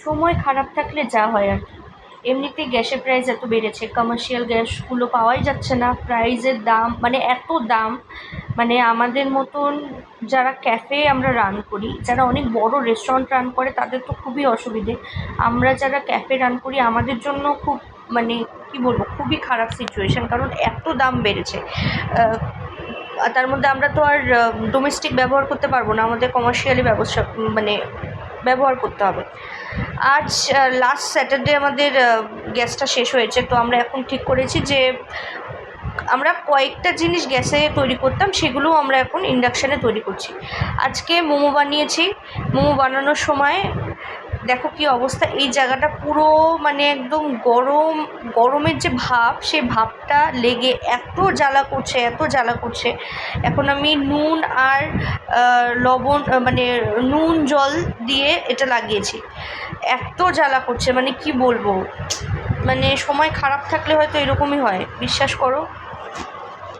সময় খারাপ থাকলে যা হয় আর কি। এমনিতেই গ্যাসের প্রাইস এত বেড়েছে, কমার্শিয়াল গ্যাসগুলো পাওয়াই যাচ্ছে না, প্রাইসের দাম মানে এত দাম, মানে আমাদের মতন যারা ক্যাফে আমরা রান করি, যারা অনেক বড় রেস্টুরেন্ট রান করে তাদের তো খুবই অসুবিধে। আমরা যারা ক্যাফে রান করি আমাদের জন্য খুব মানে কি বলবো, খুবই খারাপ সিচুয়েশান, কারণ এত দাম বেড়েছে। তার মধ্যে আমরা তো আর ডোমেস্টিক ব্যবহার করতে পারবো না, আমাদের কমার্শিয়ালি ব্যবসা মানে ব্যবহার করতে হবে। আজ লাস্ট স্যাটারডে আমাদের গ্যাসটা শেষ হয়েছে, তো আমরা এখন ঠিক করেছি যে আমরা কয়েকটা জিনিস গ্যাসে তৈরি করতাম সেগুলোও আমরা এখন ইন্ডাকশানে তৈরি করছি। আজকে মোমো বানিয়েছি, মোমো বানানোর সময় দেখো কি অবস্থা, এই জায়গাটা পুরো মানে একদম গরমের যে ভাব, সেই ভাবটা লেগে এত জ্বালা করছে, এত জ্বালা করছে। এখন আমি নুন আর লবণ মানে নুন জল দিয়ে এটা লাগিয়েছি, এত জ্বালা করছে মানে কি বলবো, মানে সময় খারাপ থাকলে হয়তো এরকমই হয়, বিশ্বাস করো।